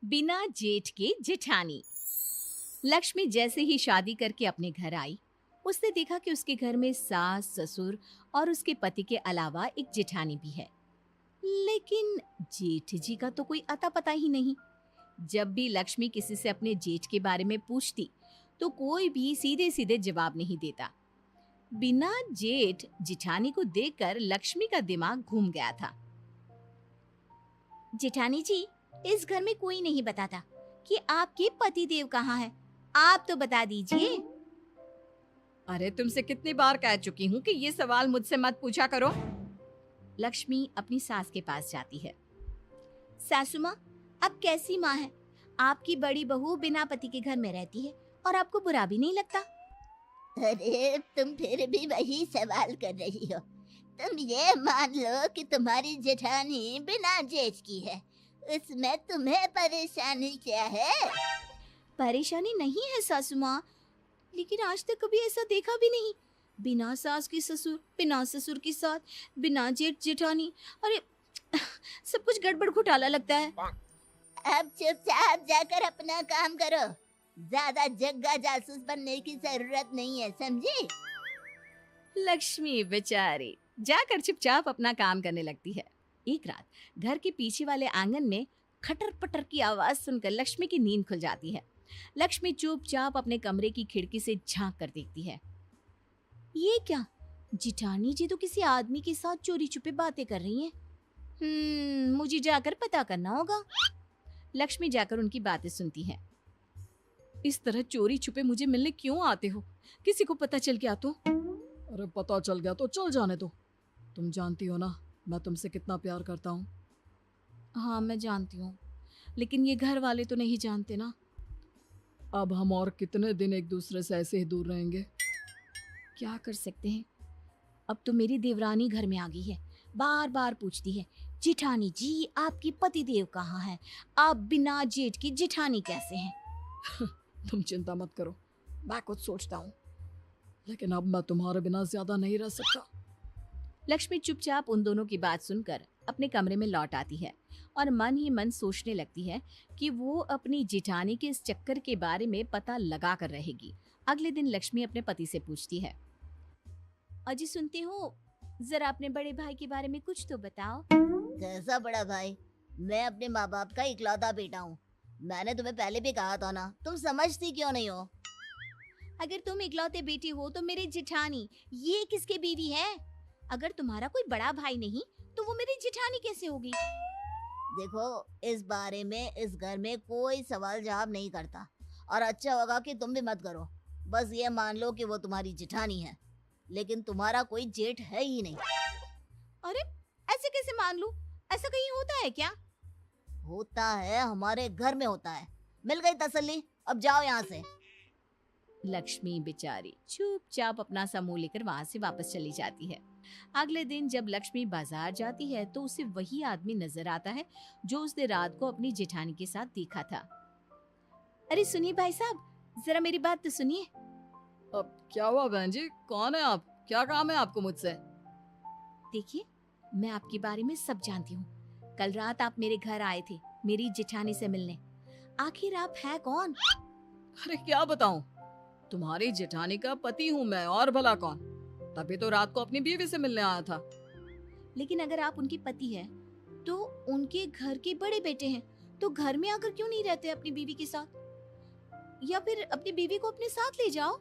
बिना जेठ के जेठानी। लक्ष्मी जैसे ही शादी करके अपने घर आई, उसने देखा कि उसके घर में सास, ससुर और उसके पति के अलावा एक जेठानी भी है। लेकिन जेठ जी का तो कोई अता पता ही नहीं। जब भी लक्ष्मी किसी से अपने जेठ के बारे में पूछती, तो कोई भी सीधे सीधे जवाब नहीं देता। बिना जेठ जेठानी को देखकर लक्ष्मी का दिमाग घूम गया था। जेठानी जी, इस घर में कोई नहीं बताता कि आपके पति देव कहाँ है। आप तो बता दीजिए। अरे तुमसे कितनी बार कह चुकी हूँ कि ये सवाल मुझसे मत पूछा करो। लक्ष्मी अपनी सास के पास जाती है। सासू माँ, अब कैसी माँ है? आपकी बड़ी बहू बिना पति के घर में रहती है और आपको बुरा भी नहीं लगता? अरे तुम फिर भी वही सवाल कर रही हो। तुम ये मान लो कि तुम्हारी जेठानी बिना जेठ की है। उसमें तुम्हें परेशानी क्या है? परेशानी नहीं है सासू माँ, लेकिन आज तक कभी ऐसा देखा भी नहीं। बिना सास की ससुर, बिना ससुर की सास, बिना जेठ जेठानी। अरे सब कुछ गड़बड़ घोटाला लगता है। अब चुपचाप जाकर अपना काम करो। ज्यादा जग्गा जासूस बनने की जरूरत नहीं है, समझी? लक्ष्मी बेचारी जाकर चुपचाप अपना काम करने लगती है। एक रात घर के पीछे वाले आंगन में खटर पटर की आवाज सुनकर लक्ष्मी की नींद खुल जाती है। लक्ष्मी चुपचाप अपने कमरे की खिड़की से झांक कर देखती है। ये क्या? जिठानी जी तो किसी आदमी के साथ चोरी छुपे बातें कर रही हैं। मुझे जाकर पता करना होगा। लक्ष्मी जाकर उनकी बातें सुनती है। इस तरह चोरी छुपे मुझे मिलने क्यों आते हो? किसी को पता चल गया तो? अरे पता चल गया तो चल जाने दो। तुम जानती हो ना मैं तुमसे कितना प्यार करता हूँ। हाँ मैं जानती हूँ, लेकिन ये घर वाले तो नहीं जानते ना। अब हम और कितने दिन एक दूसरे से ऐसे ही दूर रहेंगे? क्या कर सकते हैं? अब तो मेरी देवरानी घर में आ गई है। बार बार पूछती है, जिठानी जी आपकी पति देव कहाँ है? आप बिना जेठ की जिठानी कैसे हैं? तुम चिंता मत करो, मैं कुछ सोचता हूँ, लेकिन अब मैं तुम्हारे बिना ज्यादा नहीं रह सकता। लक्ष्मी चुपचाप उन दोनों की बात सुनकर अपने कमरे में लौट आती है और मन ही मन सोचने लगती है कि वो अपनी जिठानी के इस चक्कर के बारे में पता लगा कर रहेगी। अगले दिन लक्ष्मी अपने पति से पूछती है, अजी सुनती हूँ, जरा अपने बड़े भाई के बारे में कुछ तो बताओ। कैसा बड़ा भाई? मैं अपने माँ बाप का इकलौता बेटा हूँ। मैंने तुम्हें पहले भी कहा था ना, तुम समझती क्यों नहीं हो? अगर तुम इकलौते बेटी हो तो मेरी जिठानी ये किसके बीवी है? अगर तुम्हारा कोई बड़ा भाई नहीं तो वो मेरी जिठानी कैसे होगी? देखो, इस बारे में इस घर में कोई सवाल जवाब नहीं करता, और अच्छा होगा कि तुम भी मत करो। बस ये मान लो कि वो तुम्हारी जेठानी है, लेकिन तुम्हारा कोई जेठ है ही नहीं। अरे ऐसे कैसे मान लूं? ऐसा कहीं होता है क्या? होता है, हमारे घर में होता है। मिल गई तसल्ली, अब जाओ यहाँ से। लक्ष्मी बेचारी चुपचाप अपना समूह लेकर वहां से वापस चली जाती है। अगले दिन जब लक्ष्मी बाजार जाती है तो उसे वही आदमी नजर आता है जो उसने रात को अपनी जेठानी के साथ देखा था। अरे सुनिए भाई साहब, जरा मेरी बात तो सुनिए। अब क्या हुआ बहन जी, कौन है आप? क्या काम है आपको मुझसे? देखिए, मैं आपके बारे में सब जानती हूँ। कल रात आप मेरे घर आए थे मेरी जेठानी से मिलने। आखिर आप हैं कौन? अरे क्या बताऊं, तुम्हारी जेठानी का पति हूँ मैं, और भला कौन? तभी तो रात को अपनी बीवी से मिलने आया था। लेकिन अगर आप उनके पति हैं, तो उनके घर के बड़े बेटे हैं, तो घर में आकर क्यों नहीं रहते अपनी बीवी के साथ? या फिर अपनी बीवी को अपने साथ ले जाओ।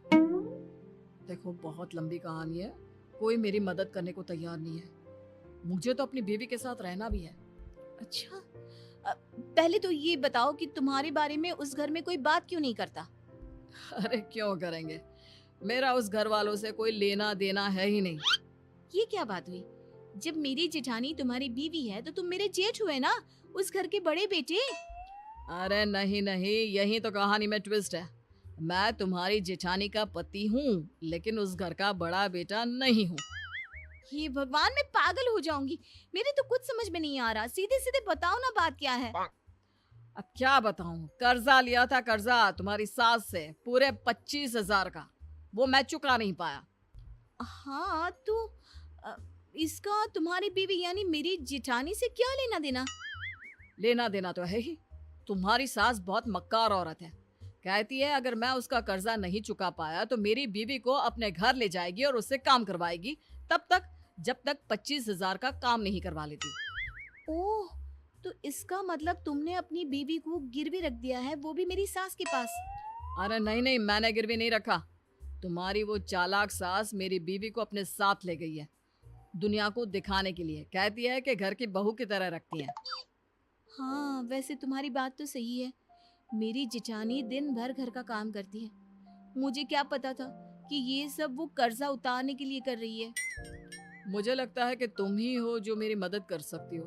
देखो बहुत लंबी कहानी है, कोई मेरी मदद करने को तैयार नहीं है। मुझे तो अपनी बीवी के साथ रहना भी है। अच्छा, पहले तो ये बताओ कि तुम्हारे बारे में उस घर में कोई बात क्यों नहीं करता? अरे क्यों करेंगे, मेरा उस घर वालों से कोई लेना देना है ही नहीं। ये क्या बात हुई? जब मेरी जेठानी तुम्हारी बीवी है तो तुम मेरे जेठ हुए ना, उस घर के बड़े बेटे। अरे नहीं नहीं, यही तो कहानी में ट्विस्ट है। मैं तुम्हारी जेठानी का पति हूँ, लेकिन उस घर का बड़ा बेटा नहीं हूँ। ये भगवान, मैं पागल हो जाऊंगी। मेरे तो कुछ समझ में नहीं आ रहा। सीधे सीधे बताओ ना, बात क्या है? अब क्या बताऊं, कर्जा लिया था, कर्जा तुम्हारी सास से पूरे 25,000 का, वो मैं चुका नहीं पाया। हाँ तो अ, इसका तुम्हारी बीवी यानी मेरी जेठानी से क्या लेना देना? लेना देना तो है ही, तुम्हारी सास बहुत मक्कार औरत है। कहती है अगर मैं उसका कर्जा नहीं चुका पाया तो मेरी बीवी को अपने घर ले जाएगी और उससे काम करवाएगी, तब तक जब तक 25,000 का काम नहीं करवा लेती। ओह, तो इसका मतलब तुमने अपनी बीवी को गिरवी रख दिया है, वो भी मेरी सास के पास। अरे नहीं नहीं, मैंने गिरवी नहीं रखा। तुम्हारी वो चालाक सास मेरी बीवी को अपने साथ ले गई है, दुनिया को दिखाने के लिए। कहती है कि घर की बहू की तरह रखती है। हाँ, वैसे तुम्हारी बात तो सही है। मेरी जिठानी दिन भर घर का काम करती है। मुझे क्या पता था कि ये सब वो कर्जा उतारने के लिए कर रही है। मुझे लगता है कि तुम ही हो जो मेरी मदद कर सकती हो,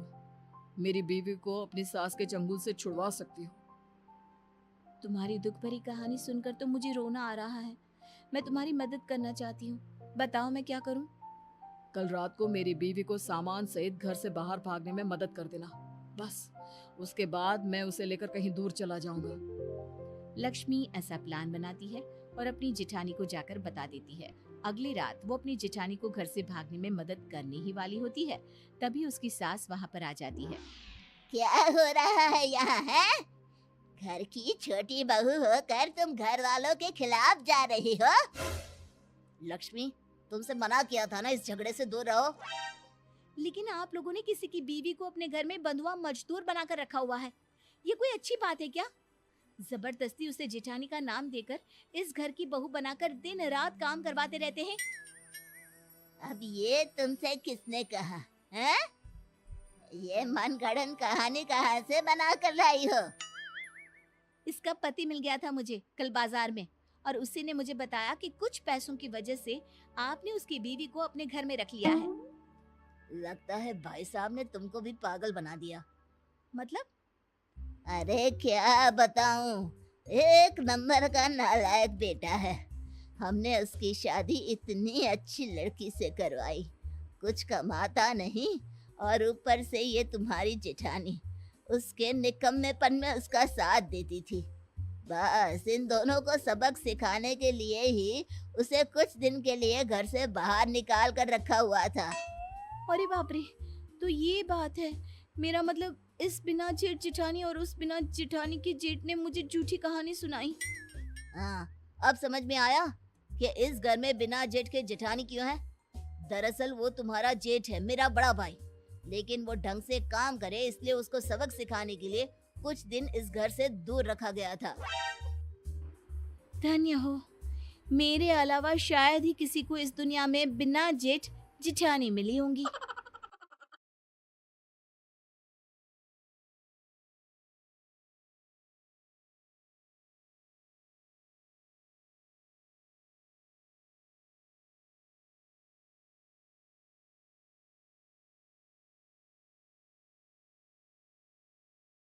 मेरी बीवी को अपनी सास के चंगुल से छुड़वा सकती हो। तुम्हारी दुख भरी कहानी सुनकर तो मुझे रोना आ रहा है। मैं तुम्हारी मदद करना चाहती हूँ, बताओ मैं क्या करूँ। कल रात को मेरी बीवी को सामान सहित घर से बाहर भागने में मदद कर देना, बस। उसके बाद मैं उसे लेकर कहीं दूर चला जाऊंगा। लक्ष्मी ऐसा प्लान बनाती है और अपनी जिठानी को जाकर बता देती है। अगली रात वो अपनी जिठानी को घर से भागने में मदद करने ही वाली होती है, तभी उसकी सास वहाँ पर आ जाती है। क्या हो रहा है यहाँ है? घर की छोटी बहू होकर तुम घर वालों के खिलाफ जा रही हो? लक्ष्मी, तुमसे मना किया था ना इस झगड़े से दूर रहो। लेकिन आप लोगों ने किसी की बीवी को अपने घर में बंधुआ मजदूर बनाकर रखा हुआ है, ये कोई अच्छी बात है क्या? जबरदस्ती उसे जेठानी का नाम देकर इस घर की बहू बनाकर दिन रात काम करवाते रहते हैं। अब ये तुमसे किसने कहा है? ये मनगढ़ंत कहानी कहाँ से बना कर लाई हो? इसका पति मिल गया था मुझे कल बाजार में, और उसी ने मुझे बताया कि कुछ पैसों की वजह से आपने उसकी बीवी को अपने घर में रख लिया है। लगता है भाई साहब ने तुमको भी पागल बना दिया। मतलब? अरे क्या बताऊं, एक नंबर का नालायक बेटा है। हमने उसकी शादी इतनी अच्छी लड़की से करवाई, कुछ कमाता नहीं, और ऊपर से ये तुम्हारी जेठानी उसके निकम्मेपन में उसका साथ देती थी। बस इन दोनों को सबक सिखाने के लिए ही उसे कुछ दिन के लिए घर से बाहर निकाल कर रखा हुआ था। अरे बाप रे, तो ये बात है। मेरा मतलब इस बिना जेठ जेठानी और उस बिना जेठानी की जेठ ने मुझे झूठी कहानी सुनाई। हाँ, अब समझ में आया कि इस घर में बिना जेठ के जेठानी क्यों है। दरअसल वो तुम्हारा जेठ है, मेरा बड़ा भाई, लेकिन वो ढंग से काम करे इसलिए उसको सबक सिखाने के लिए कुछ दिन इस घर से दूर रखा गया था। धन्य हो, मेरे अलावा शायद ही किसी को इस दुनिया में बिना जेठ जिठानी मिली होंगी।